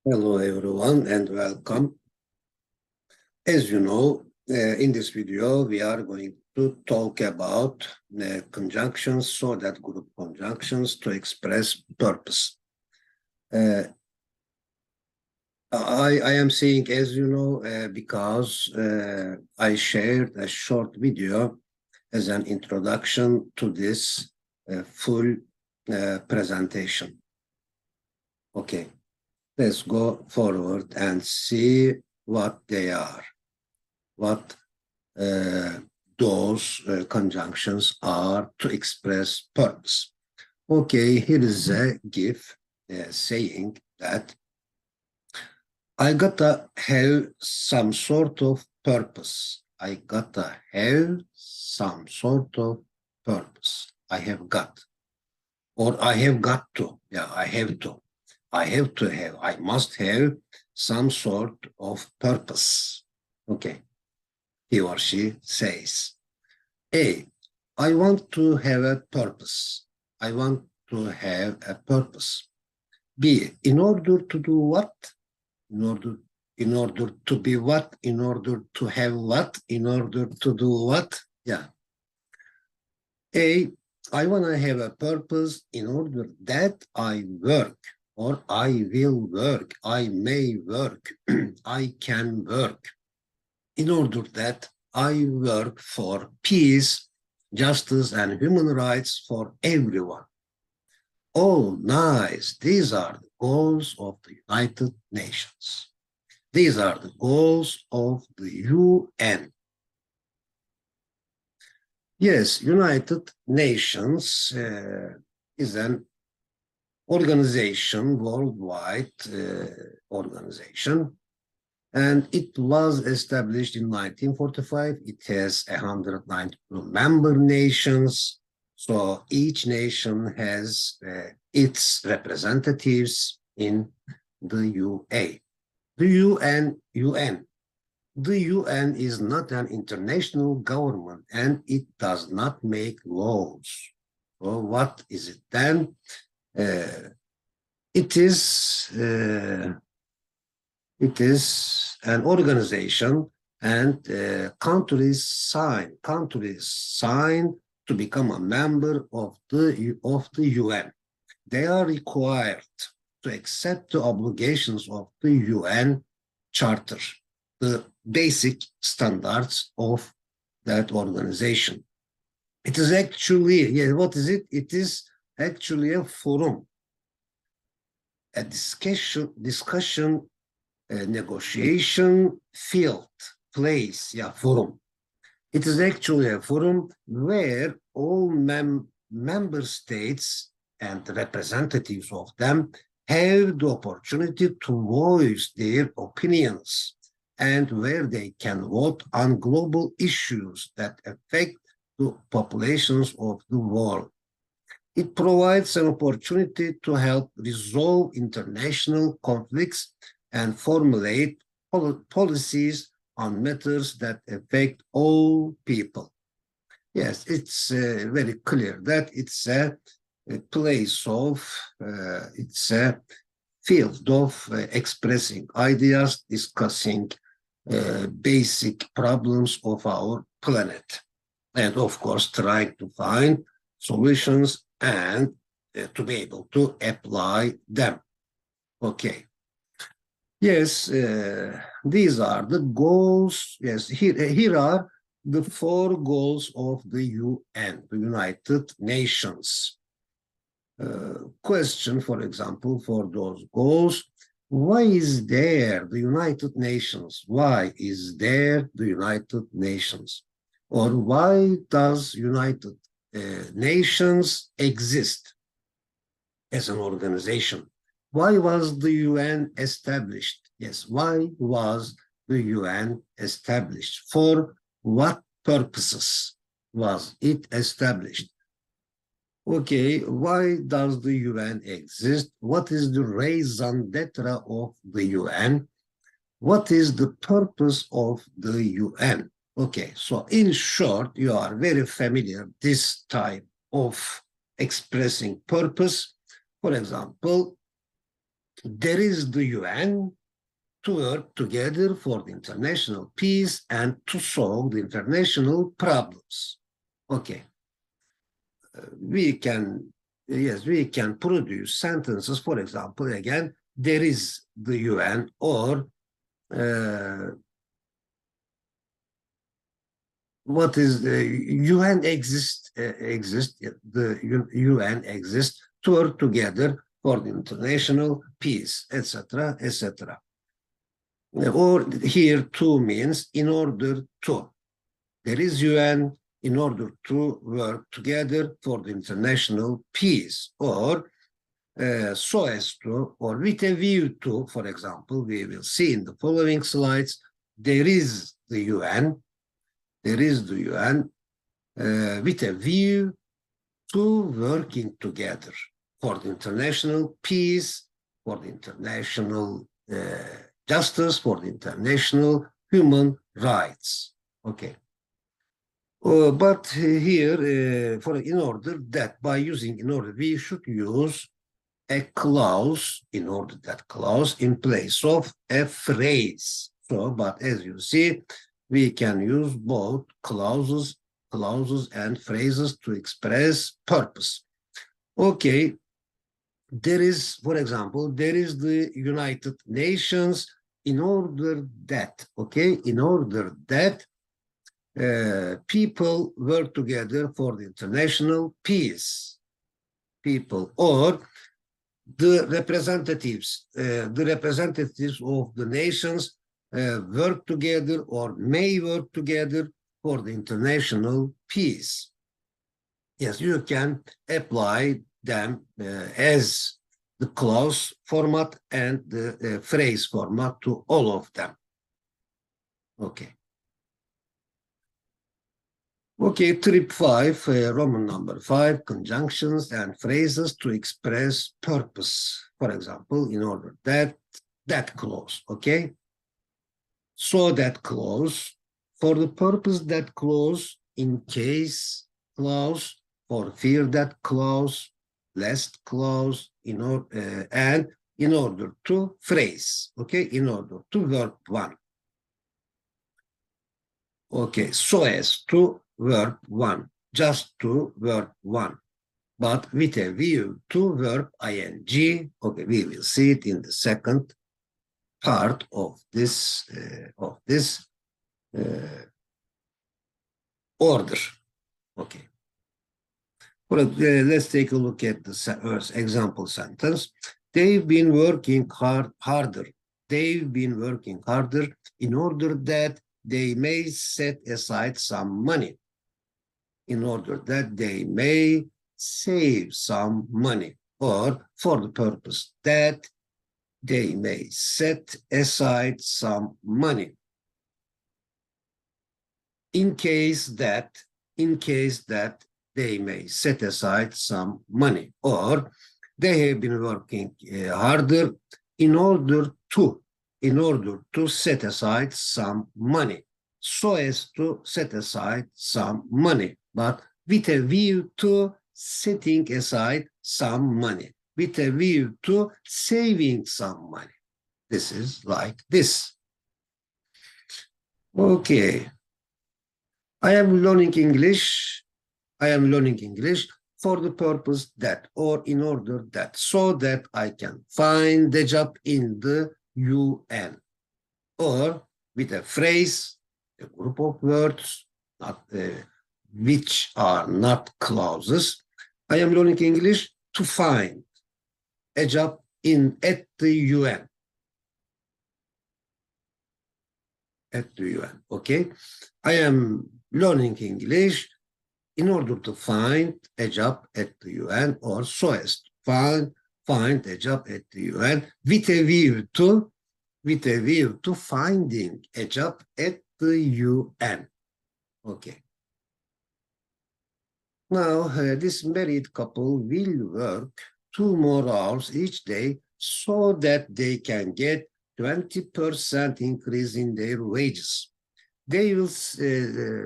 Hello everyone and welcome. As you know, in this video we are going to talk about conjunctions, so that group conjunctions to express purpose. I am saying, as you know, because I shared a short video as an introduction to this full presentation. Okay, let's go forward and see what they are. What those conjunctions are to express purpose. Okay, here is a GIF saying that I gotta have some sort of purpose. I gotta have some sort of purpose. I have got. Or I have got to. Yeah, I have to. I have to have. I must have some sort of purpose. Okay. He or she says. A, I want to have a purpose. I want to have a purpose. B, in order to do what? In order to be what? In order to have what? In order to do what? Yeah. A, I want to have a purpose in order that I work, or I will work, I may work, I can work. In order that I work for peace, justice, and human rights for everyone. Oh, nice. These are the goals of the United Nations. These are the goals of the UN. Yes, United Nations is an organization, worldwide organization, and it was established in 1945. It has 192 member nations. So each nation has its representatives in the UA. The UN. The UN is not an international government and it does not make laws. So what is it then? It is an organization, and countries sign to become a member of the UN. They are required to accept the obligations of the UN Charter, the basic standards of that organization. It is actually, yeah, what is it? It is actually a forum, a discussion negotiation field, place, yeah, forum. It is actually a forum where all member states and representatives of them have the opportunity to voice their opinions, and where they can vote on global issues that affect the populations of the world. It provides an opportunity to help resolve international conflicts and formulate policies on matters that affect all people. Yes, it's very clear that it's a place of, it's a field of expressing ideas, discussing basic problems of our planet, and of course trying to find solutions and to be able to apply them. Okay. Yes, these are the goals. Yes, here are the 4 goals of the UN, the United Nations. Question, for example, for those goals, why is there the United Nations? Why is there the United Nations? Or why does United Nations exist as an organization? Why was the UN established? Yes, why was the UN established? For what purposes was it established? Okay, why does the UN exist? What is the raison d'etre of the UN? What is the purpose of the UN? Okay, so in short, you are very familiar this type of expressing purpose. For example, there is the UN to work together for the international peace and to solve the international problems. Okay. We can, yes, we can produce sentences, for example, again, there is the UN, or what is the UN exists, the UN exists to work together for the international peace, etc., etc. Or here to means in order to. There is UN in order to work together for the international peace, or so as to, or with a view to, for example, we will see in the following slides, there is the UN, with a view to working together for the international peace, for the international justice, for the international human rights. Okay. But here, in order that, by using in order, we should use a clause in order that clause in place of a phrase. So, but as you see, we can use both clauses and phrases to express purpose. Okay, there is, for example, there is the United Nations in order that, okay, in order that people work together for the international peace. People, or the representatives of the nations work together or may work together for the international peace. Yes, you can apply them as the clause format and the phrase format to all of them. Okay. Okay, trip 5, Roman number 5, conjunctions and phrases to express purpose. For example, in order that clause, okay? So that clause, for the purpose that clause, in case clause, for fear that clause, lest clause, and in order to phrase, okay? In order to verb 1. Okay, so as to verb 1, just to verb 1, but with a view to verb ing. Okay, we will see it in the second part of this order. Okay. Well, let's take a look at the example sentence. They've been working harder. They've been working harder in order that they may set aside some money, in order that they may save some money, or for the purpose that they may set aside some money. In case that they may set aside some money, or they have been working harder in order to set aside some money, so as to set aside some money, but with a view to setting aside some money, with a view to saving some money. This is like this. Okay. I am learning English for the purpose that, or in order that, so that I can find a job in the UN, or with a phrase, a group of words, which are not clauses. I am learning English to find a job at the UN. At the UN, okay? I am learning English in order to find a job at the UN, or so as to find a job at the UN with a view to finding a job at the UN. Okay. Now, this married couple will work 2 more hours each day so that they can get 20% increase in their wages. They will.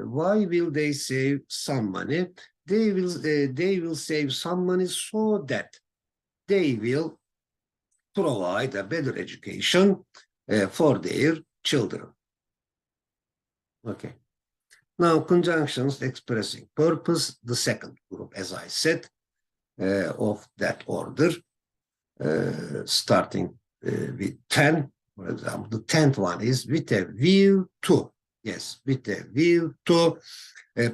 Why will they save some money? They will save some money so that they will provide a better education for their children. Okay. Now, conjunctions expressing purpose, the second group, as I said, of that order, starting with 10. For example, the 10th one is with a view to. Yes, with a view to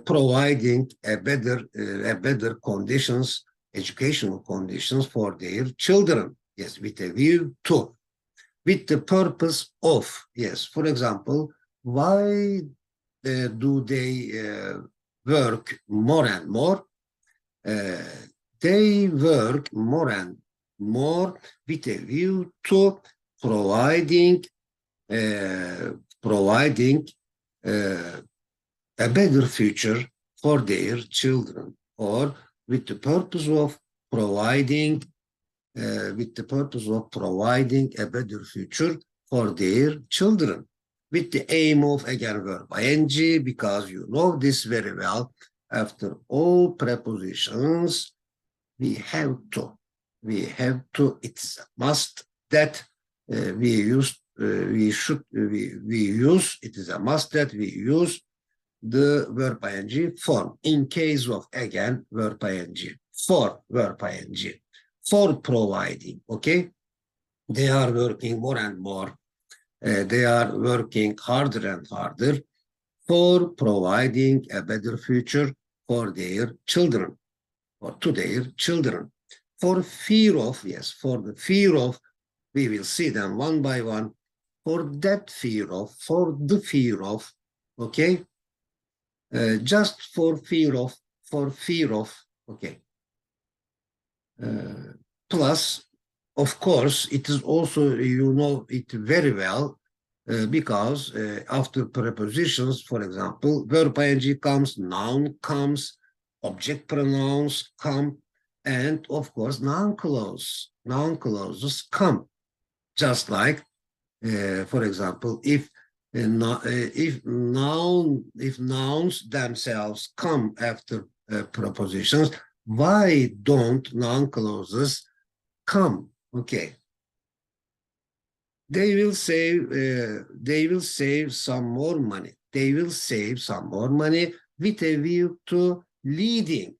providing a better conditions, educational conditions for their children. Yes, with a view to. With the purpose of. Yes, for example, why do they work more and more? They work more and more with a view to providing a better future for their children, or with the purpose of providing a better future for their children, with the aim of, again, verb ing, because you know this very well. After all prepositions, we have to, it's a must that we use, it is a must that we use the verb ing form in case of, again, verb ing, for verb ing, for providing, okay? They are working more and more. They are working harder and harder for providing a better future for their children, or to their children. For fear of, yes, for the fear of, we will see them one by one. For that fear of, for the fear of, okay? Just for fear of, okay? Plus, of course, it is also, you know it very well, because after prepositions, for example, verb ing comes, noun comes, object pronouns come, and of course, noun clauses come. Just like, for example, if nouns themselves come after prepositions, why don't noun clauses come? Okay. They will save some more money. They will save some more money with a view to leading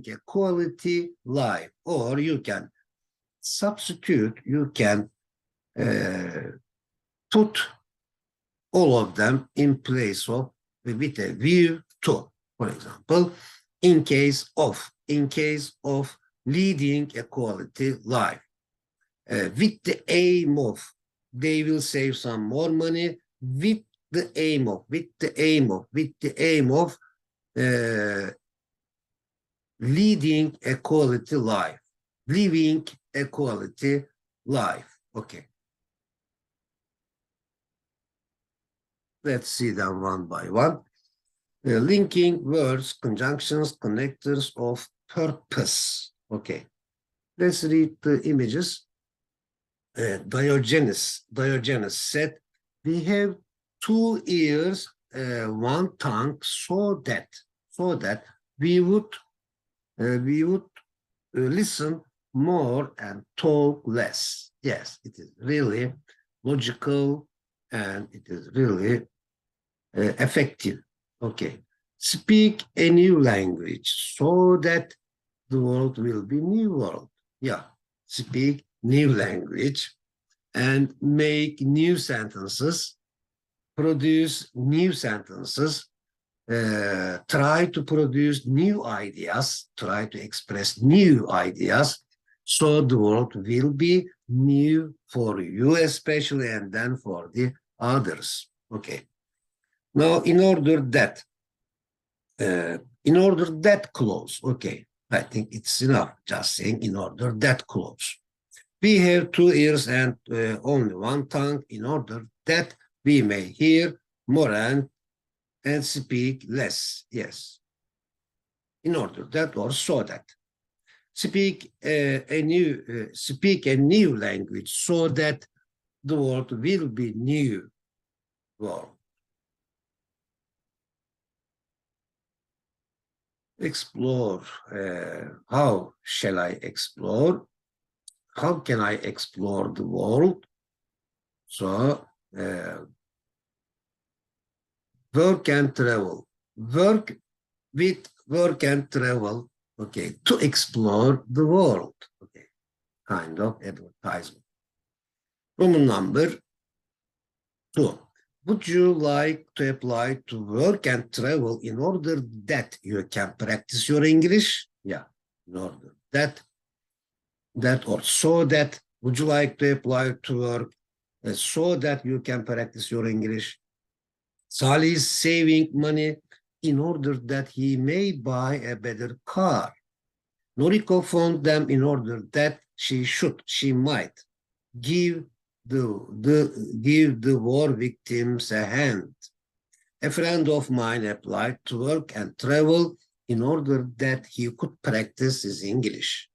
a quality life. Or you can substitute, you can put all of them in place of, with a view to. For example, in case of leading a quality life. With the aim of, they will save some more money with the aim of leading a quality life, living a quality life. Okay. Let's see them one by one. Linking words, conjunctions, connectors of purpose. Okay. Let's read the images. Diogenes said, we have 2 ears, 1 tongue, so that we would listen more and talk less. Yes, it is really logical and it is really effective. Okay. Speak a new language so that the world will be new world. Yeah. Speak new language and make new sentences, produce new sentences, try to produce new ideas, try to express new ideas, so the world will be new for you especially, and then for the others. Okay. Now, in order that clause, okay, I think it's enough just saying in order that clause. We have 2 ears and only 1 tongue, in order that we may hear more and speak less. Yes. In order that, or so that. Speak a new language so that the world will be new world. Explore. How shall I explore? how can I explore the world? So, work and travel. Work with work and travel, okay, to explore the world, okay, kind of advertisement. Roman number 2. Would you like to apply to work and travel in order that you can practice your English? Yeah, in order that or so that. Would you like to apply to work so that you can practice your English? Salih is saving money in order that he may buy a better car. Noriko phoned them in order that she might give the war victims a hand. A friend of mine applied to work and travel in order that he could practice his English.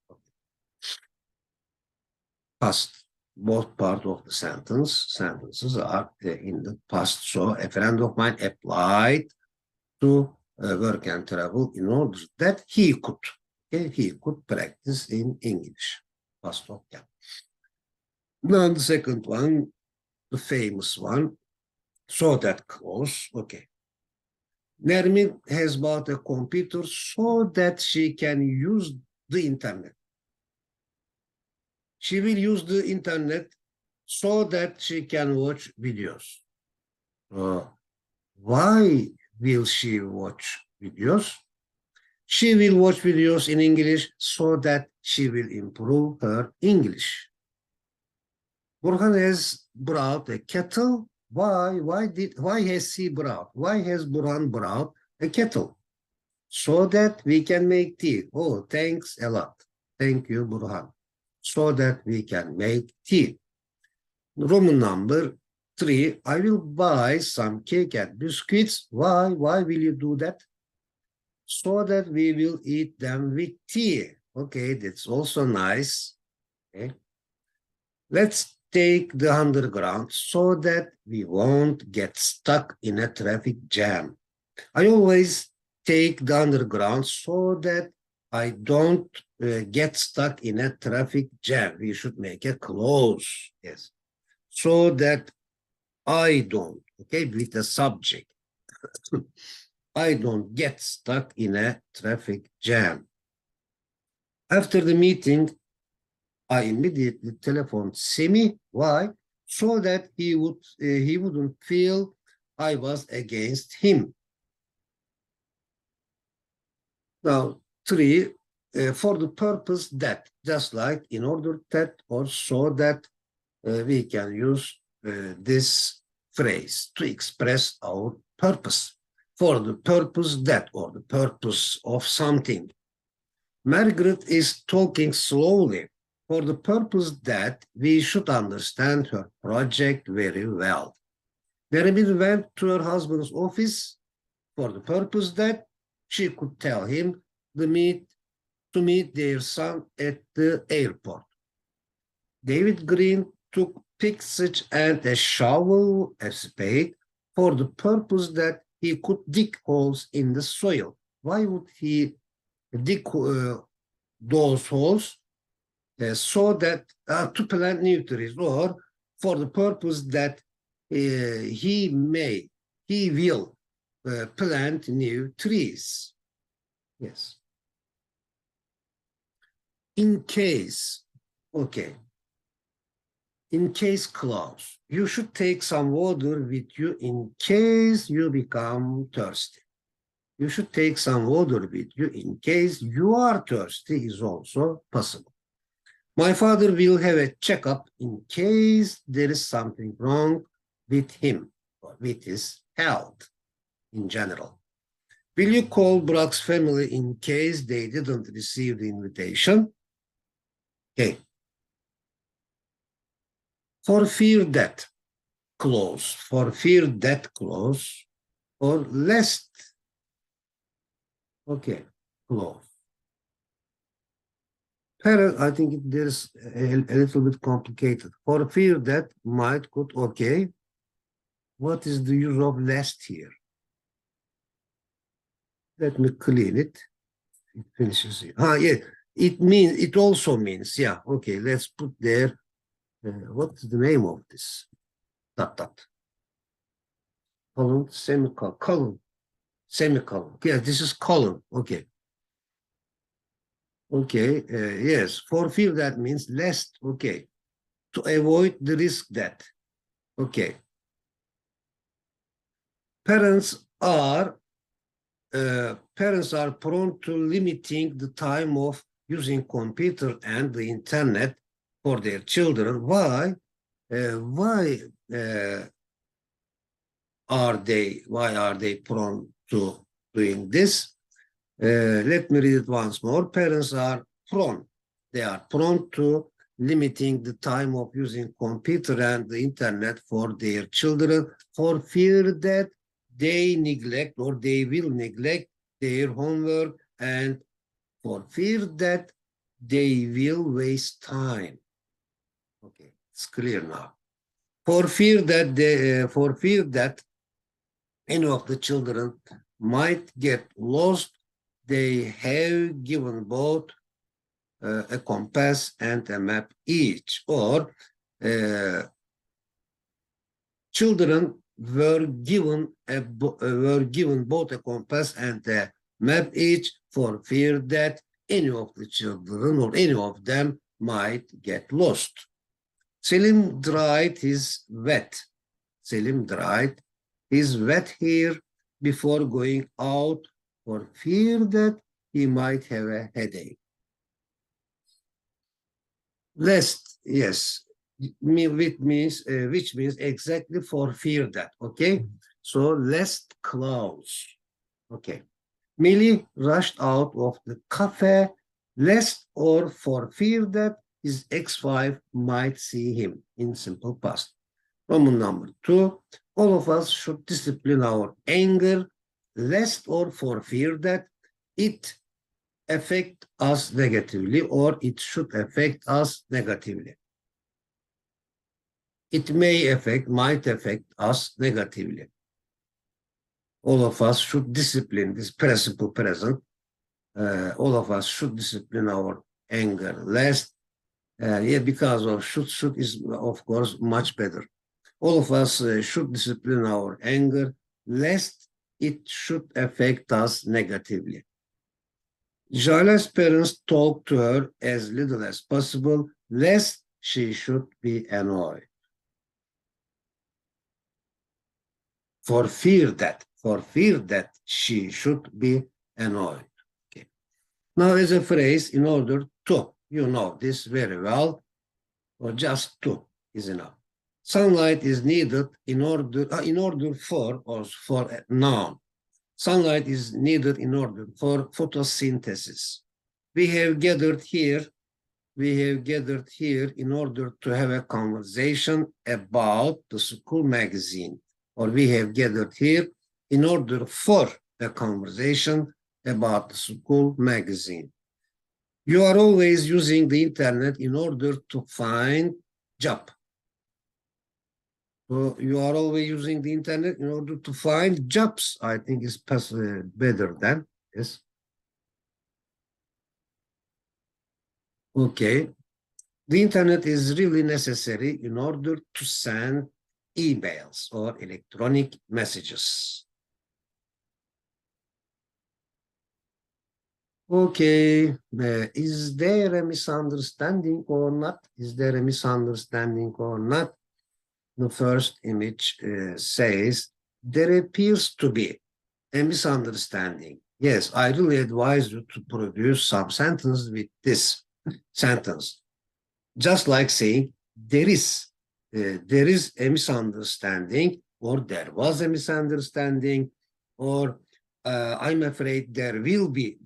Past, both part of the sentences are in the past. So a friend of mine applied to work and travel in order that he could practice in English. Past of that. Now the second one, the famous one, so that close, okay. Nermin has bought a computer so that she can use the internet. She will use the internet so that she can watch videos. Why will she watch videos? She will watch videos in English so that she will improve her English. Burhan has brought a kettle. Why has he brought? Why has Burhan brought a kettle? So that we can make tea. Oh, thanks a lot. Thank you, Burhan. So that we can make tea. Roman number 3, I will buy some cake and biscuits. Why? Why will you do that? So that we will eat them with tea. Okay, that's also nice. Okay. Let's take the underground so that we won't get stuck in a traffic jam. I always take the underground so that I don't get stuck in a traffic jam. We should make a clause, yes, so that I don't, okay, with the subject. I don't get stuck in a traffic jam. After the meeting, I immediately telephoned Simi. Why? So that he wouldn't feel I was against him. Now, 3, for the purpose that, just like in order that or so that we can use this phrase to express our purpose. For the purpose that or the purpose of something. Margaret is talking slowly for the purpose that we should understand her project very well. Nermin went to her husband's office for the purpose that she could tell him to meet their son at the airport. David Green took picks and a shovel, a spade, for the purpose that he could dig holes in the soil. Why would he dig those holes? So that to plant new trees, or for the purpose that he will plant new trees. Yes. In case, okay. In case clause, you should take some water with you in case you become thirsty. You should take some water with you in case you are thirsty is also possible. My father will have a checkup in case there is something wrong with him or with his health in general. Will you call Brock's family in case they didn't receive the invitation? Okay. For fear that clause, or lest, okay, clause. I think there's a little bit complicated. For fear that might could, okay. What is the use of lest here? Let me clean it. It finishes here. Yeah. It also means, yeah, okay, let's put there, what's the name of this? Dot. Colon, semicolon, semicolon. Yeah, this is colon, okay. Okay, yes, for fear that means lest, okay. To avoid the risk that, okay. Parents are prone to limiting the time of using computer and the internet for their children. Why? Why are they prone to doing this? Let me read it once more. Parents are prone. They are prone to limiting the time of using computer and the internet for their children for fear that they neglect or they will neglect their homework and for fear that they will waste time. Okay, it's clear now. For fear that any of the children might get lost, they have given both a compass and a map each, or children were given both a compass and a map each for fear that any of the children or any of them might get lost. Selim dried his wet hair before going out for fear that he might have a headache. Lest, yes, which means exactly for fear that, okay? So lest clouds, okay. Millie rushed out of the cafe lest or for fear that his ex-wife might see him in simple past. Roman number 2, all of us should discipline our anger lest or for fear that it affect us negatively or it should affect us negatively. It might affect us negatively. All of us should discipline this participle present. All of us should discipline our anger lest, because of should is of course much better. All of us should discipline our anger lest it should affect us negatively. Jala's parents talked to her as little as possible, lest she should be annoyed. For fear that she should be annoyed. Okay. Now, as a phrase, in order to, you know this very well, or just to is enough. Sunlight is needed in order for, or for a noun. Sunlight is needed in order for photosynthesis. We have gathered here in order to have a conversation about the school magazine, or we have gathered here in order for a conversation about the school magazine. You are always using the internet in order to find job. So you are always using the internet in order to find jobs. I think is better than, yes. Okay. The internet is really necessary in order to send emails or electronic messages. Okay, is there a misunderstanding or not? Is there a misunderstanding or not? The first image says, there appears to be a misunderstanding. Yes, I really advise you to produce some sentence with this sentence. Just like saying, there is a misunderstanding, or there was a misunderstanding, or I'm afraid there will be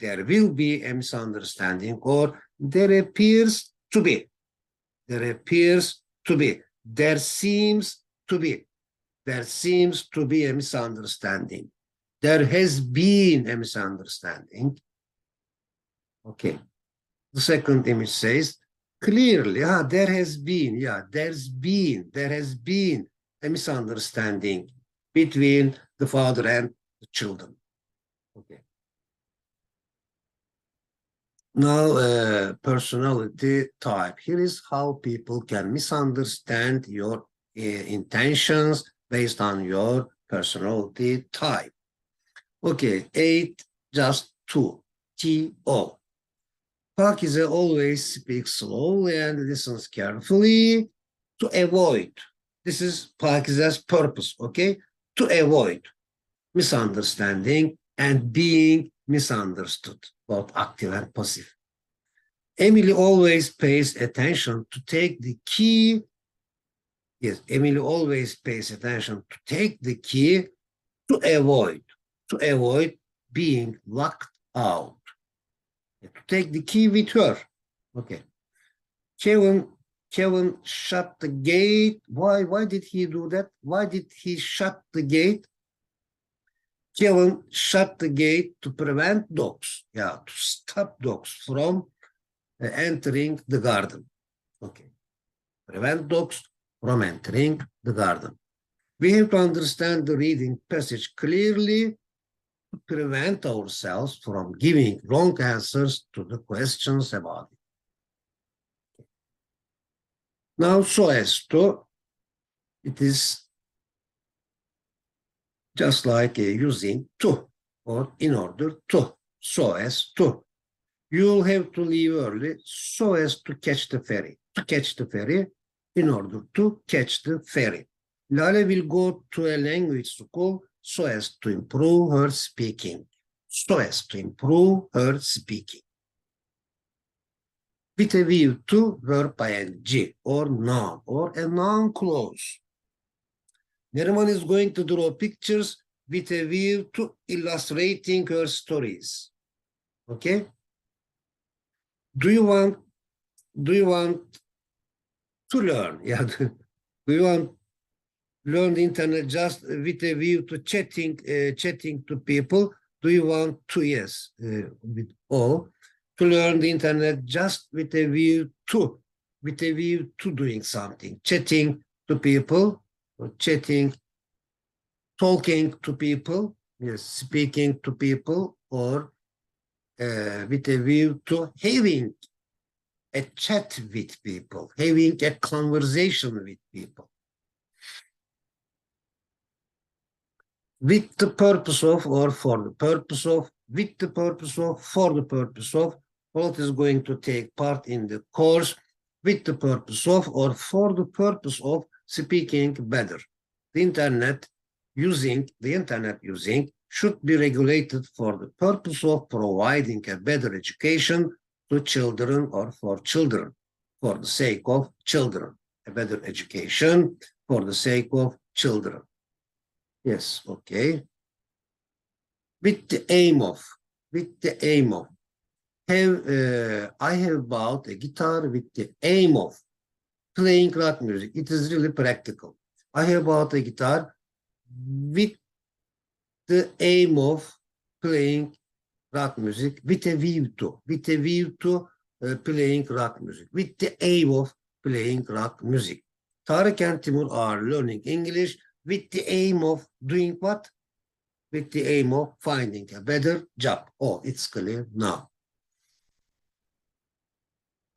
a misunderstanding, or there appears to be, there seems to be a misunderstanding. There has been a misunderstanding. Okay. The second image says, clearly, there has been a misunderstanding between the father and the children. Okay. Now, personality type. Here is how people can misunderstand your intentions based on your personality type. Okay, 8, just 2. T-O. Pakize always speaks slowly and listens carefully to avoid. This is Pakize's purpose, okay? To avoid misunderstanding and being misunderstood, both active and passive. Emily always pays attention to take the key. Yes, Emily always pays attention to take the key to avoid being locked out. To take the key with her. Okay. Kevin shut the gate. Why did he do that? Why did he shut the gate? Kevin shut the gate to prevent dogs. Yeah, to stop dogs from entering the garden. Okay. Prevent dogs from entering the garden. We have to understand the reading passage clearly to prevent ourselves from giving wrong answers to the questions about it. Now, so as to, it is just like using to or in order to, so as to. You'll have to leave early so as to catch the ferry. To catch the ferry, in order to catch the ferry. Lale will go to a language school so as to improve her speaking. So as to improve her speaking. With a view to verb ing or noun or a noun clause. Neriman is going to draw pictures with a view to illustrating her stories. Okay? Do you want to learn? Yeah. Do you want learn the internet just with a view to chatting to people? Do you want to, yes, with O, to learn the internet just with a view to doing something, chatting to people, or talking to people, yes, speaking to people, or with a view to having a chat with people, having a conversation with people. With the purpose of, or for the purpose of, with the purpose of, for the purpose of, what is going to take part in the course with the purpose of or for the purpose of speaking better. The internet using should be regulated for the purpose of providing a better education to children or for children, for the sake of children, a better education for the sake of children. Yes, okay. With the aim of, I have bought a guitar with the aim of playing rock music. It is really practical. I have bought a guitar with the aim of playing rock music with a view to playing rock music, with the aim of playing rock music. Tarık and Timur are learning English with the aim of doing what? With the aim of finding a better job. Oh, it's clear now.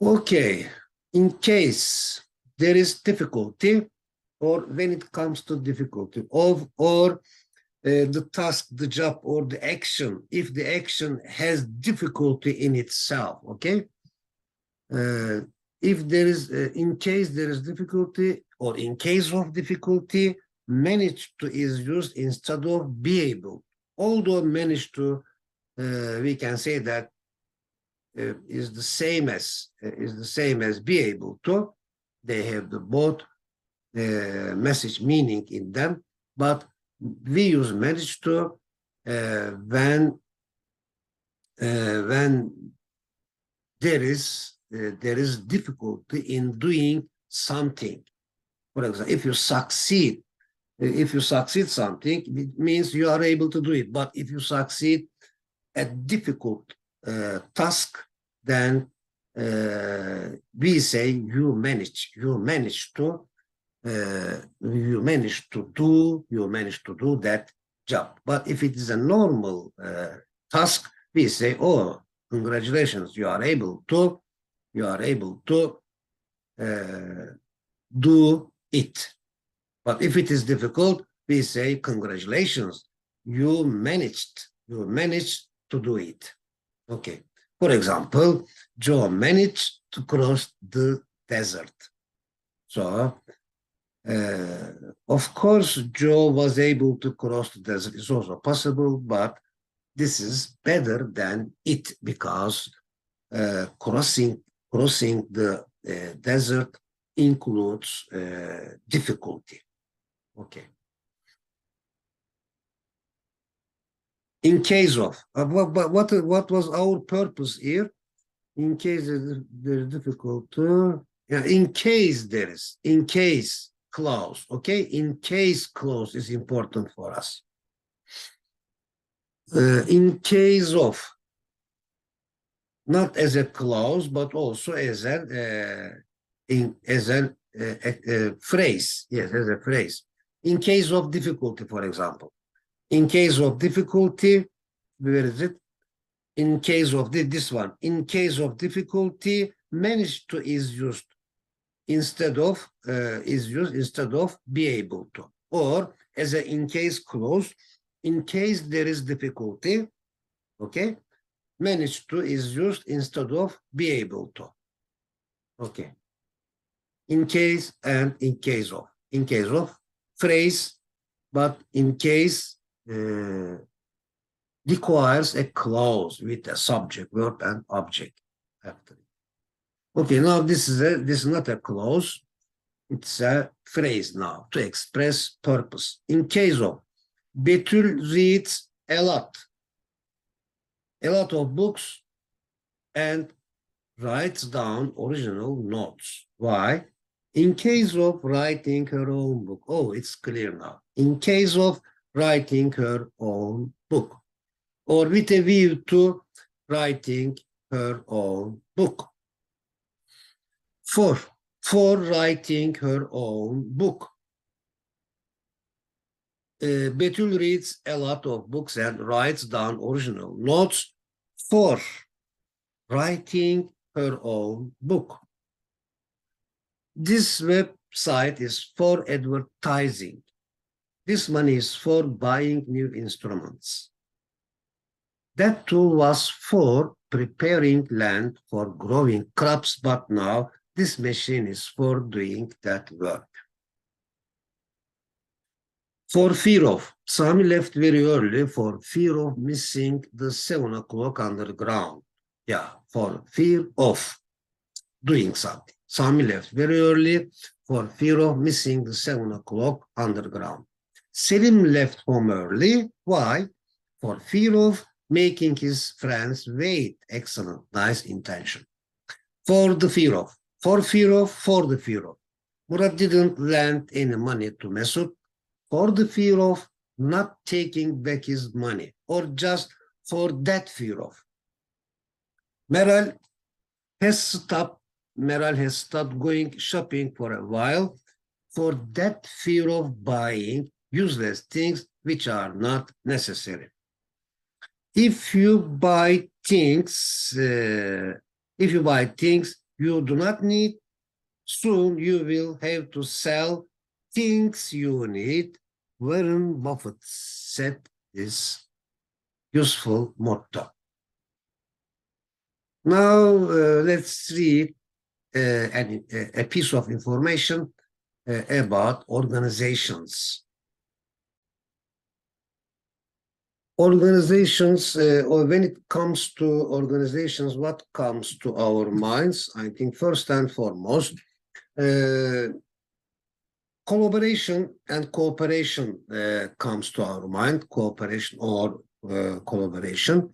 Okay, in case there is difficulty, or when it comes to difficulty of, or the task, the job, or the action, if the action has difficulty in itself, okay? If there is, in case there is difficulty, or in case of difficulty, manage to is used instead of be able. Although manage to, we can say that is the same as be able to. They have the both message meaning in them, but we use manage to when there is difficulty in doing something. For example, if you succeed something, it means you are able to do it. But if you succeed at difficult task, then we say you manage to do that job. But if it is a normal task, we say, oh, congratulations, you are able to do it. But if it is difficult, we say congratulations, you managed to do it. Okay. For example, Joe managed to cross the desert. So, of course, Joe was able to cross the desert. It's also possible, but this is better than it because crossing the desert includes difficulty. Okay. In case of, what was our purpose here? In case there's difficulty, yeah, in case clause, okay? In case clause is important for us. In case of, not as a clause, but also as a phrase. Yes, as a phrase. In case of difficulty, for example. In case of difficulty, where is it? In case of this one. In case of difficulty, manage to is used instead of be able to. Or as an in case clause, in case there is difficulty, okay? Manage to is used instead of be able to. Okay. In case and in case of. In case of phrase, but in case requires a clause with a subject, verb, and object after it. Okay, now this is not a clause, it's a phrase now to express purpose. In case of, Betül reads a lot of books and writes down original notes. Why? In case of writing her own book. Oh, it's clear now. In case of writing her own book, or with a view to writing her own book. For writing her own book. Betül reads a lot of books and writes down original notes for writing her own book. This website is for advertising. This money is for buying new instruments. That tool was for preparing land for growing crops, but now this machine is for doing that work. For fear of, Sami left very early for fear of missing the 7 o'clock underground. Yeah, for fear of doing something. Sami left very early for fear of missing the 7 o'clock underground. Selim left home early. Why? For fear of making his friends wait. Excellent, nice intention. For the fear of, for fear of, for the fear of. Murat didn't lend any money to Mesut for the fear of not taking back his money, or just for that fear of. Meral has stopped going shopping for a while for that fear of buying useless things which are not necessary. If you buy things you do not need, soon you will have to sell things you need. Warren Buffett said this useful motto. Now let's read a piece of information about organizations. Organizations, or when it comes to organizations, what comes to our minds? I think first and foremost, collaboration and cooperation comes to our mind, cooperation or collaboration.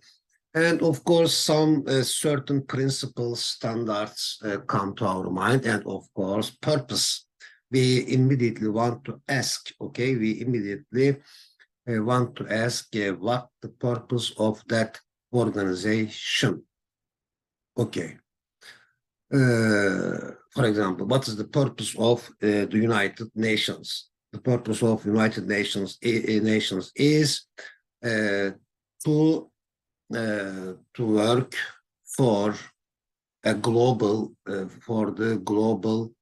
And of course, some certain principles, standards come to our mind, and of course, purpose. We immediately want to ask, okay, want to ask what the purpose of that organization. Okay. For example, what is the purpose of the United Nations? The purpose of United Nations is to work for a global, for the global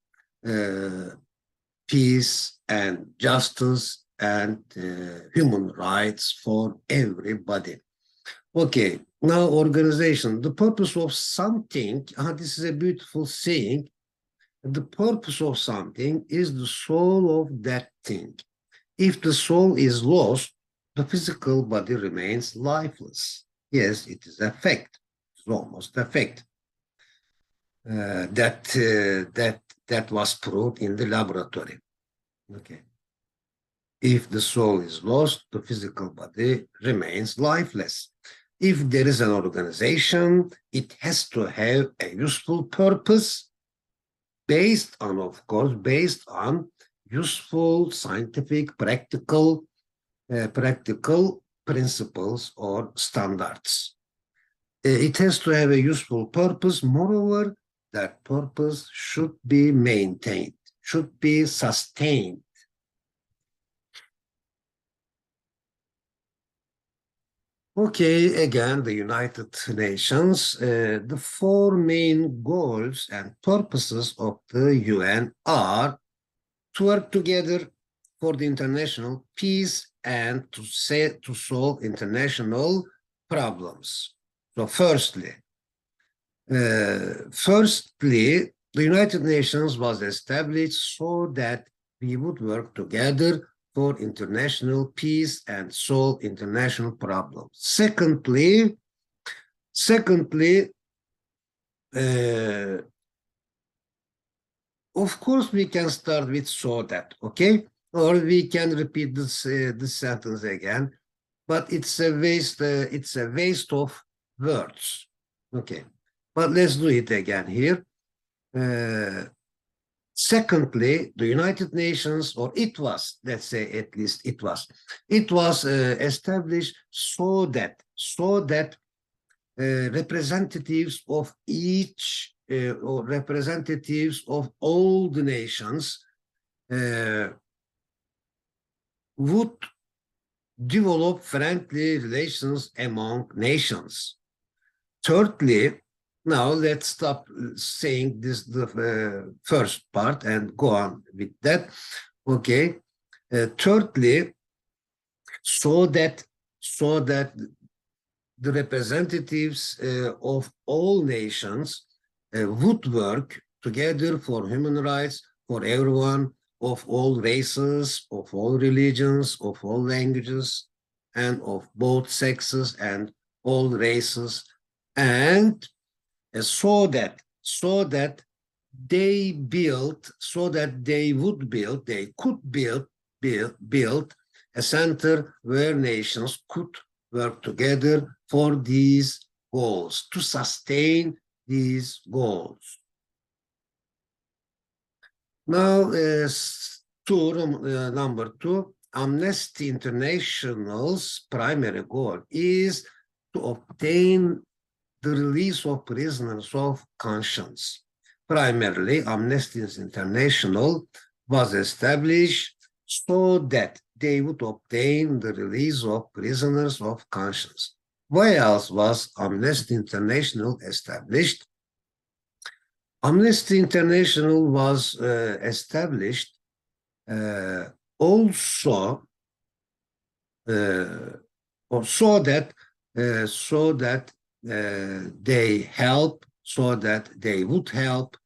peace and justice and human rights for everybody. Okay, now organization. The purpose of something, this is a beautiful saying. The purpose of something is the soul of that thing. If the soul is lost, the physical body remains lifeless. Yes, it is a fact. It's almost a fact. That was proved in the laboratory. Okay. If the soul is lost, the physical body remains lifeless. If there is an organization, it has to have a useful purpose based on, of course, based on useful, scientific, practical principles or standards. It has to have a useful purpose. Moreover, that purpose should be maintained, should be sustained. Okay, again, the United Nations, the four main goals and purposes of the UN are to work together for the international peace and to solve international problems. So firstly, the United Nations was established so that we would work together for international peace and solve international problems. Secondly, of course, we can start with so that, okay? Or we can repeat this sentence again, but it's a waste of words. Okay, but let's do it again here. Secondly, the United Nations, or it was, let's say at least it was established so that representatives of each or representatives of all the nations would develop friendly relations among nations. Thirdly, now let's stop saying this the first part and go on with that. Okay. Thirdly, so that the representatives of all nations would work together for human rights for everyone, of all races, of all religions, of all languages, and of both sexes and all races, and so that they could build a center where nations could work together for these goals, to sustain these goals. Now, number two, Amnesty International's primary goal is to obtain the release of prisoners of conscience. Primarily, Amnesty International was established so that they would obtain the release of prisoners of conscience. Why else was Amnesty International established? Amnesty International was established also so that they would help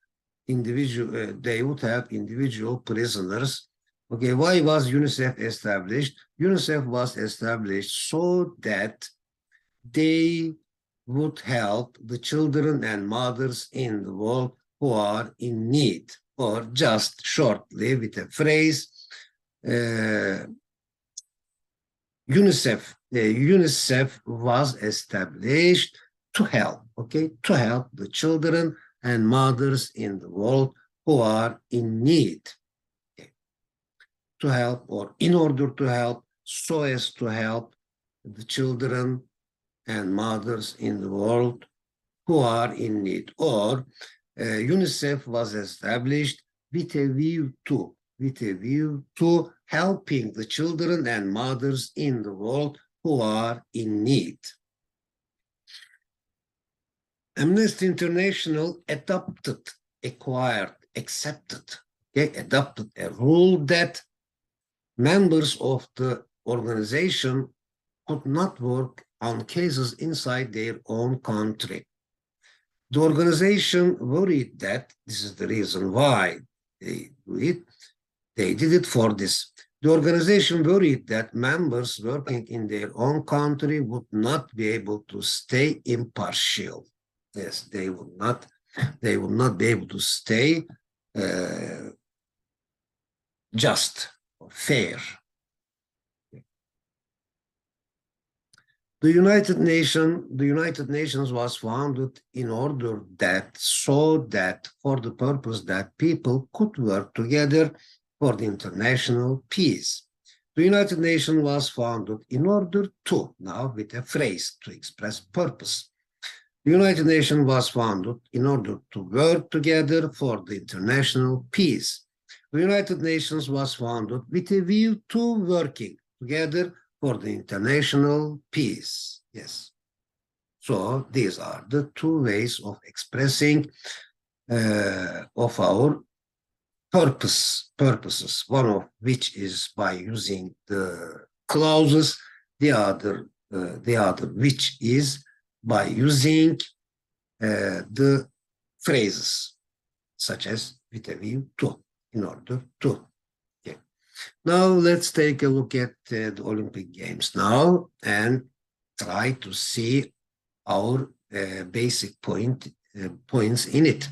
individual prisoners. Okay, why was UNICEF established? UNICEF was established so that they would help the children and mothers in the world who are in need, or just shortly with a phrase, UNICEF was established to help, okay, to help the children and mothers in the world who are in need. Okay. To help, or in order to help, so as to help the children and mothers in the world who are in need. Or UNICEF was established with a view to helping the children and mothers in the world who are in need. Amnesty International adopted, acquired, accepted, okay, adopted a rule that members of the organization could not work on cases inside their own country. The organization worried that this is the reason why they do it. They did it for this. The organization worried that members working in their own country would not be able to stay impartial. Yes, they would not be able to stay just or fair. The United Nations was founded in order that for the purpose that people could work together for the international peace. The United Nations was founded in order to, now with a phrase to express purpose. The United Nations was founded in order to work together for the international peace. The United Nations was founded with a view to working together for the international peace. Yes. So these are the two ways of expressing of our purposes, one of which is by using the clauses, the other which is by using the phrases, such as with a view to, in order to. Okay. Now let's take a look at the Olympic Games now and try to see our basic points in it.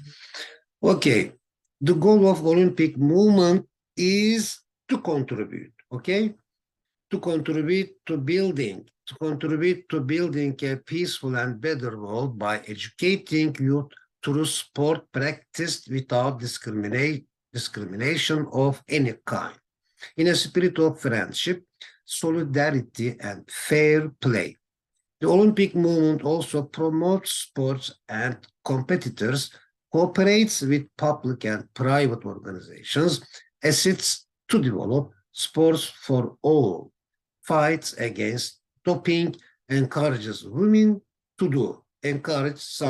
Okay, the goal of Olympic movement is to contribute, okay? To contribute to building a peaceful and better world by educating youth through sport practiced without discrimination of any kind, in a spirit of friendship, solidarity, and fair play. The Olympic movement also promotes sports and competitors, cooperates with public and private organizations, assists to develop sports for all, fights against doping, encourages women to do, encourages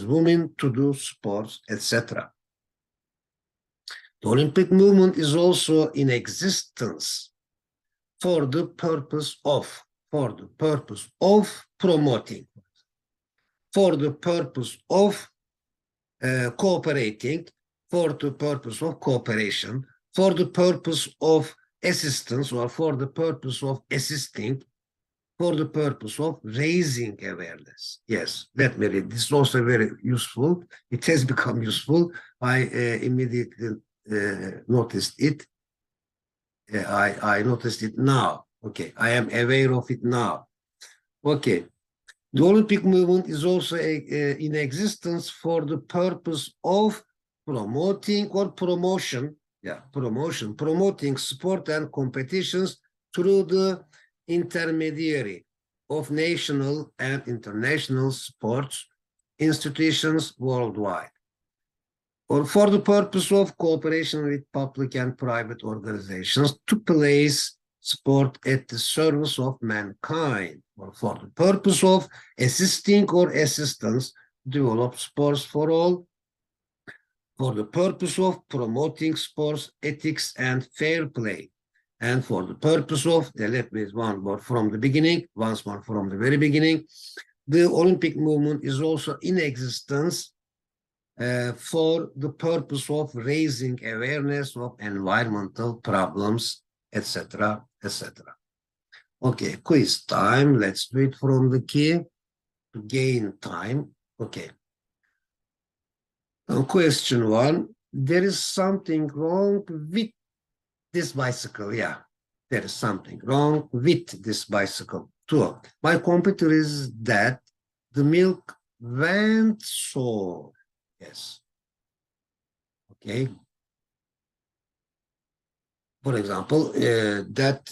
women to do sports, etc. The Olympic movement is also in existence for the purpose of promoting, for the purpose of cooperating, for the purpose of cooperation, for the purpose of assistance, or for the purpose of assisting, for the purpose of raising awareness. Yes, let me read. This is also very useful. It has become useful. I immediately noticed it. I noticed it now. Okay, I am aware of it now. Okay, the Olympic movement is also in existence for the purpose of promoting sport and competitions through the intermediary of national and international sports institutions worldwide, or for the purpose of cooperation with public and private organizations to place sport at the service of mankind, or for the purpose of assisting or assistance develop sports for all, for the purpose of promoting sports ethics and fair play, and for the purpose of, let me once more from the very beginning, the Olympic movement is also in existence for the purpose of raising awareness of environmental problems, etc., etc. Okay, quiz time. Let's do it from the key to gain time. Okay. Now, question 1. There is something wrong with this bicycle. Yeah, there is something wrong with this bicycle. 2. My computer is dead. The milk went sour. Yes. Okay. For example, that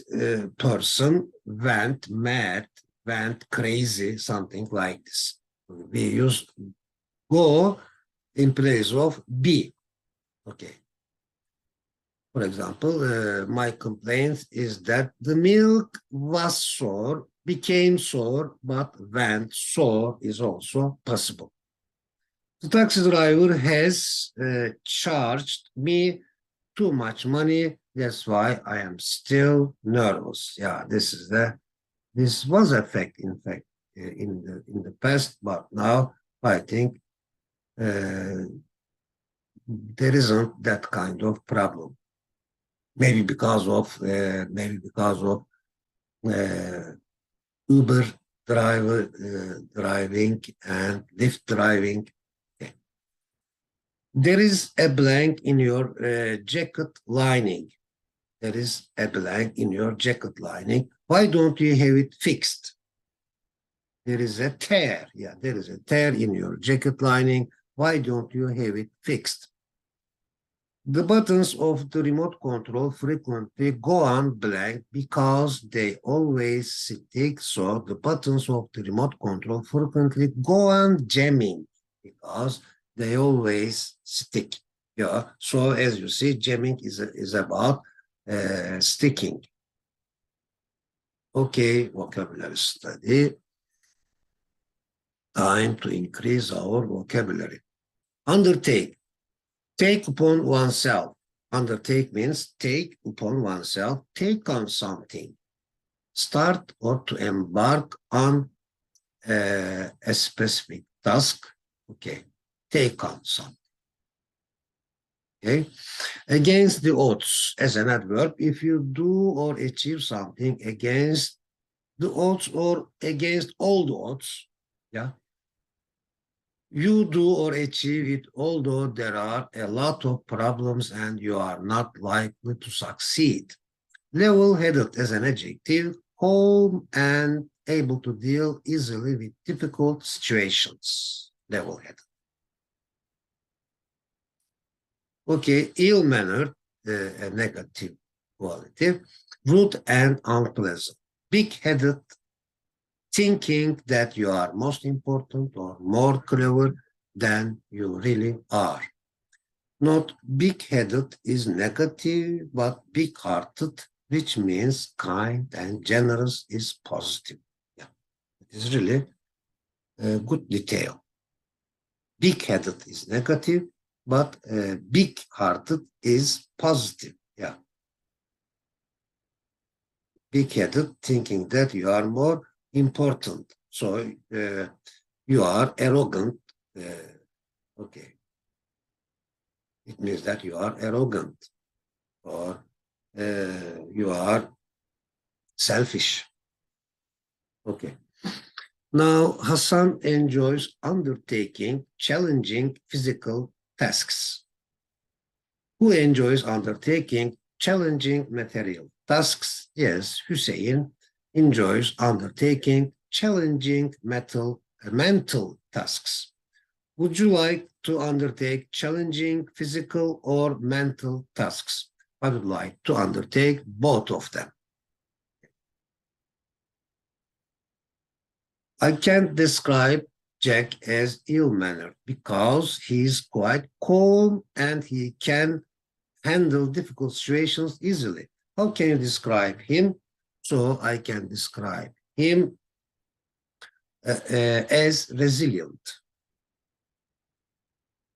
person went mad, went crazy, something like this. We use go in place of be. Okay. For example, my complaint is that the milk was sour became sore, but went sore is also possible. The taxi driver has charged me too much money. That's why I am still nervous. Yeah, this was a fact, in fact, in the past, but now I think there isn't that kind of problem. Maybe because of Uber driving and Lyft driving. Okay. There is a blank in your jacket lining. There is a blank in your jacket lining. Why don't you have it fixed? There is a tear. Yeah, there is a tear in your jacket lining. Why don't you have it fixed? The buttons of the remote control frequently go on blank because they always stick. So the buttons of the remote control frequently go on jamming because they always stick. Yeah. So as you see, jamming is about sticking. Okay, vocabulary study. Time to increase our vocabulary. Undertake. Take upon oneself. Undertake means take upon oneself, take on something. Start or to embark on a specific task. Okay, take on something. Okay, against the odds as an adverb, if you do or achieve something against the odds or against all the odds, yeah, you do or achieve it, although there are a lot of problems and you are not likely to succeed. Level-headed as an adjective, calm and able to deal easily with difficult situations. Level-headed. Okay, ill-mannered, a negative quality. Rude and unpleasant. Big-headed, thinking that you are most important or more clever than you really are. Not big-headed is negative, but big-hearted, which means kind and generous, is positive. Yeah, it is really a good detail. Big-headed is negative, but big-hearted is positive. Yeah. Big-headed, thinking that you are more important. So you are arrogant. Okay. It means that you are arrogant or you are selfish. Okay. Now, Hassan enjoys undertaking challenging physical tasks. Who enjoys undertaking challenging material tasks? Yes, Hussein enjoys undertaking challenging mental tasks. Would you like to undertake challenging physical or mental tasks? I would like to undertake both of them. I can't describe Jack as ill-mannered because he's quite calm and he can handle difficult situations easily. How can you describe him? So I can describe him as resilient.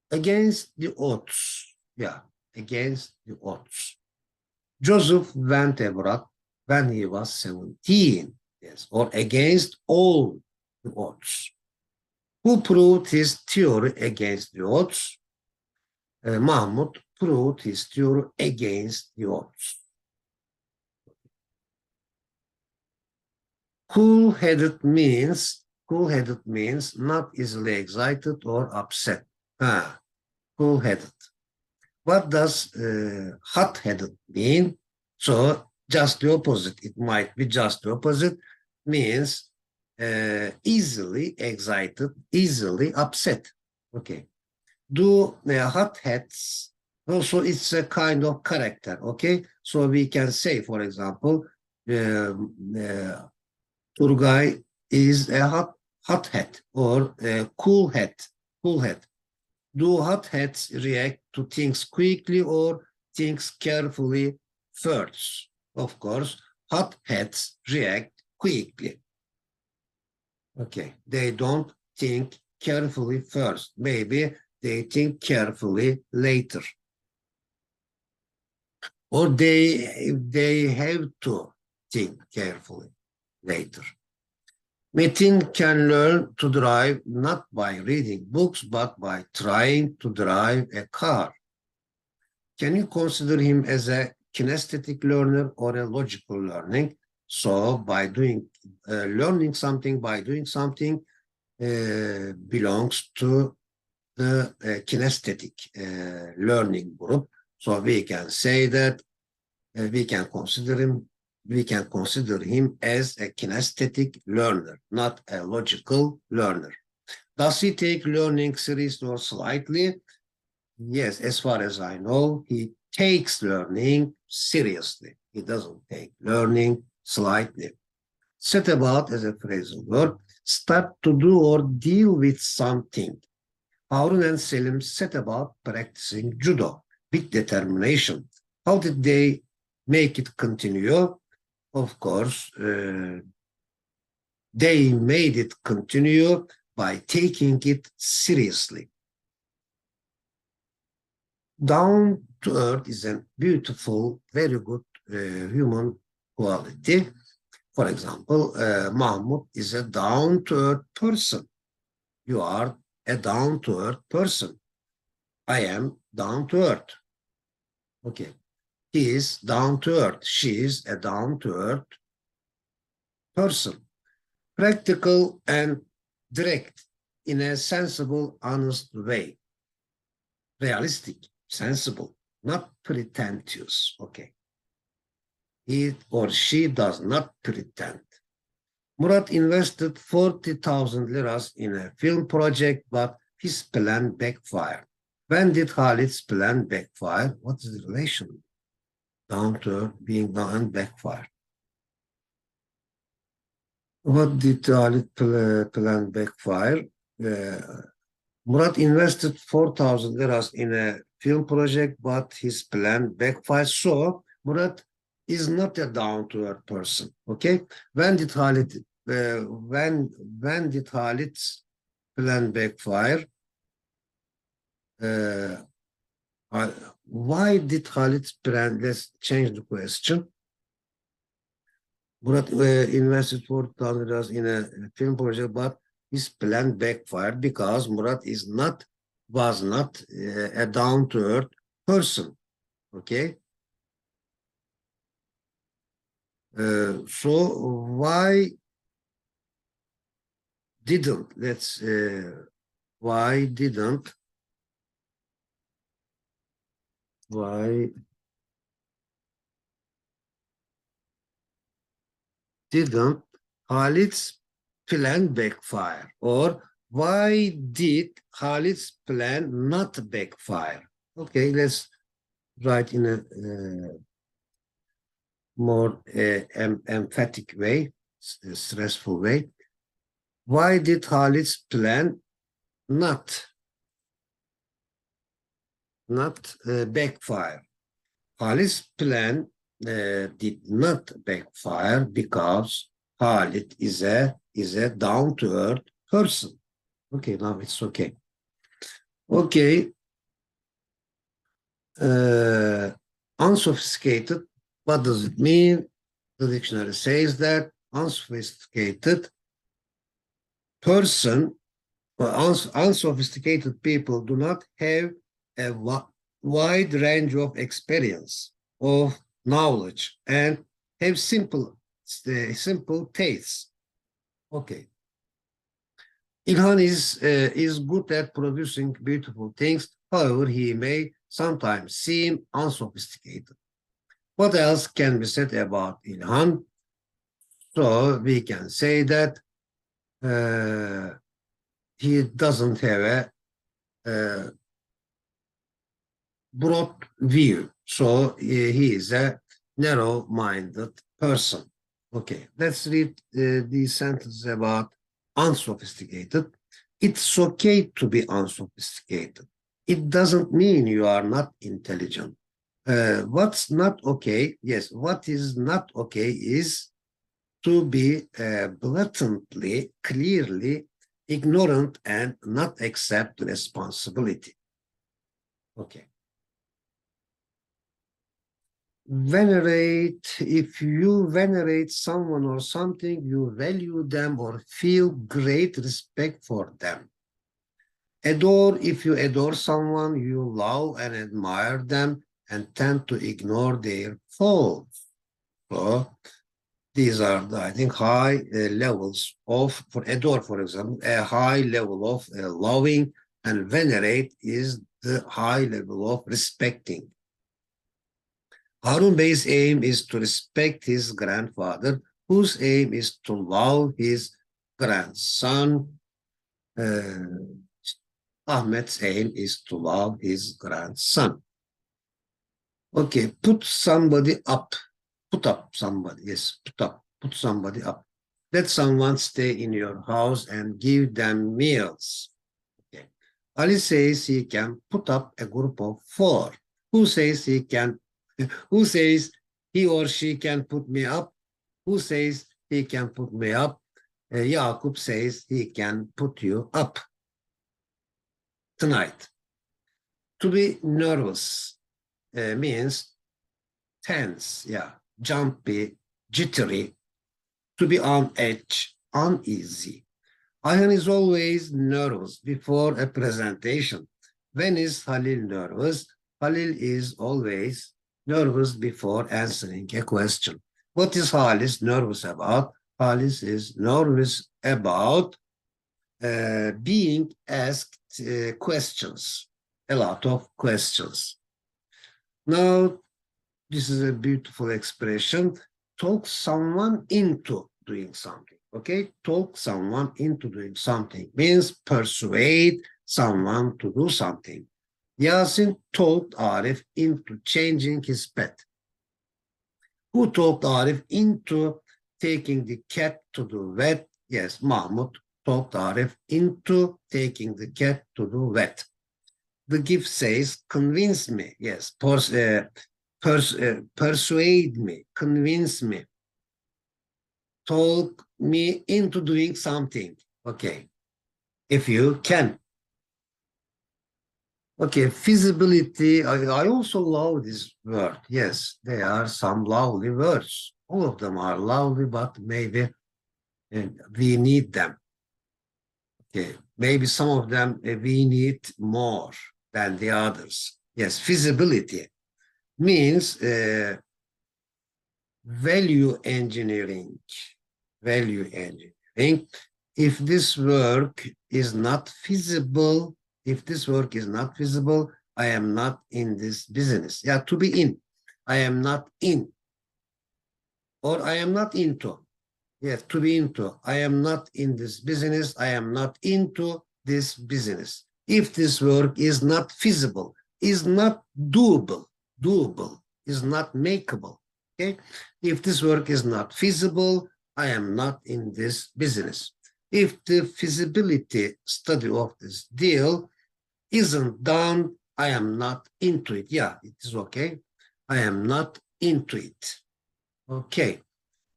Against the odds. Yeah, against the odds. Joseph went abroad when he was 17. Yes, or against all the odds. Who proved his theory against the odds? Mahmud proved his theory against the odds. Cool-headed means not easily excited or upset. Cool-headed. What does hot-headed mean? So just the opposite. It might be just the opposite. Means easily excited, easily upset. Okay. Do hotheads also? It's a kind of character. Okay. So we can say, for example, Turgay is a hothead or a cool head. Cool head. Do hotheads react to things quickly or things carefully first? Of course, hotheads react quickly. Okay, they don't think carefully first. Maybe they think carefully later. Or they have to think carefully later. Metin can learn to drive not by reading books, but by trying to drive a car. Can you consider him as a kinesthetic learner or a logical learning? So by learning something by doing something belongs to the kinesthetic learning group. So we can say that we can consider him as a kinesthetic learner, not a logical learner. Does he take learning seriously or slightly? Yes, as far as I know, he takes learning seriously. He doesn't take learning slightly. Set about as a phrasal verb, start to do or deal with something. Harun and Selim set about practicing judo with determination. How did they make it continue? Of course, they made it continue by taking it seriously. Down to earth is a beautiful, very good human quality. For example, Mahmoud is a down to earth person. You are a down to earth person. I am down to earth. Okay. He is down to earth. She is a down to earth person. Practical and direct in a sensible, honest way. Realistic, sensible, not pretentious. Okay. He or she does not pretend. Murat invested 40,000 liras in a film project, but his plan backfired. When did Khalid's plan backfire? What is the relation? Down to being down and backfire. What did Khalid plan backfire? Murat invested 4,000 liras in a film project, but his plan backfired. So Murat is not a down-to-earth person. Okay, when did Khalid's plan backfire? Why did Khalid's plan? Let's change the question. Murat invested 4,000 liras in a film project, but his plan backfired because Murat was not a down-to-earth person. Okay. So why didn't Khalid's plan backfire, or why did Khalid's plan not backfire? Okay, let's write in a more emphatic way, stressful way. Why did Khalid's plan not backfire? Khalid's plan did not backfire because Khalid is a down-to-earth person. Okay, now it's okay. Okay. Unsophisticated, what does it mean? The dictionary says that unsophisticated person, or unsophisticated people do not have a wide range of experience, of knowledge, and have simple tastes. Okay. Ilhan is good at producing beautiful things. However, he may sometimes seem unsophisticated. What else can be said about Ilhan? So we can say that he doesn't have a broad view. So he is a narrow-minded person. Okay, let's read these sentences about unsophisticated. It's okay to be unsophisticated. It doesn't mean you are not intelligent. What's not okay? Yes, what is not okay is to be blatantly, clearly ignorant and not accept responsibility. Okay. Venerate, if you venerate someone or something, you value them or feel great respect for them. Adore, if you adore someone, you love and admire them and tend to ignore their faults. So these are, I think, high levels of, for adore, for example, a high level of loving, and venerate is the high level of respecting. Harun Bey's aim is to respect his grandfather, whose aim is to love his grandson. Ahmed's aim is to love his grandson. Okay, put somebody up. Put up somebody. Yes, put up. Put somebody up. Let someone stay in your house and give them meals. Okay. Ali says he can put up a group of 4. Who says he can? Who says he or she can put me up? Who says he can put me up? Jakub says he can put you up tonight. To be nervous means tense, yeah, jumpy, jittery. To be on edge, uneasy. Ayhan is always nervous before a presentation. When is Halil nervous? Halil is always nervous before answering a question. What is Halis nervous about? Halis is nervous about being asked questions, a lot of questions. Now, this is a beautiful expression. Talk someone into doing something. Okay, talk someone into doing something means persuade someone to do something. Yasin talked Arif into changing his pet. Who talked Arif into taking the cat to the vet? Yes, Mahmud talked Arif into taking the cat to the vet. The gift says, convince me. Yes, persuade me, convince me, talk me into doing something. Okay, if you can. Okay, feasibility. I also love this word. Yes, there are some lovely words. All of them are lovely, but maybe we need them. Okay, maybe some of them we need more than the others. Yes, feasibility means value engineering. Value engineering. If this work is not feasible, I am not in this business. Yeah, to be in. I am not in. Or I am not into. Yes, to be into. I am not in this business. I am not into this business. If this work is not feasible, is not doable, is not makeable. Okay. If this work is not feasible, I am not in this business. If the feasibility study of this deal isn't done, I am not into it. Yeah, it is okay. I am not into it. Okay.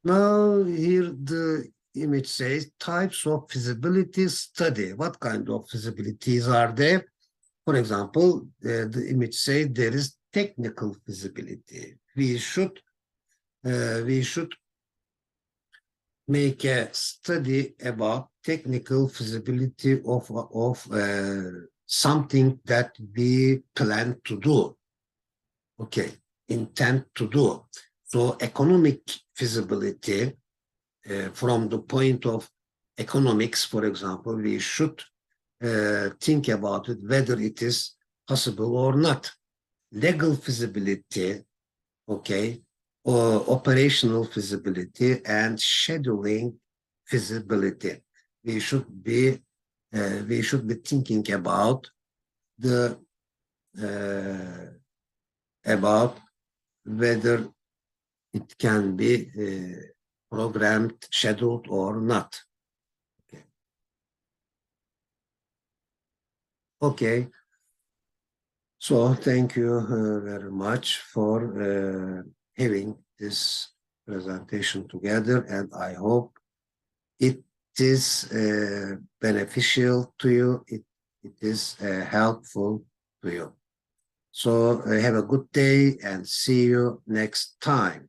Now here the image says types of feasibility study. What kind of feasibilities are there? For example, the image says there is technical feasibility. We should make a study about technical feasibility of something that we plan to do. Okay, intend to do. So economic feasibility, from the point of economics, for example, we should think about it, whether it is possible or not. Legal feasibility, okay, or operational feasibility and scheduling feasibility. We should be thinking about the about whether it can be programmed, scheduled or not. Okay. Okay. So thank you very much for having this presentation together, and I hope it is beneficial to you. It is helpful to you. So have a good day and see you next time.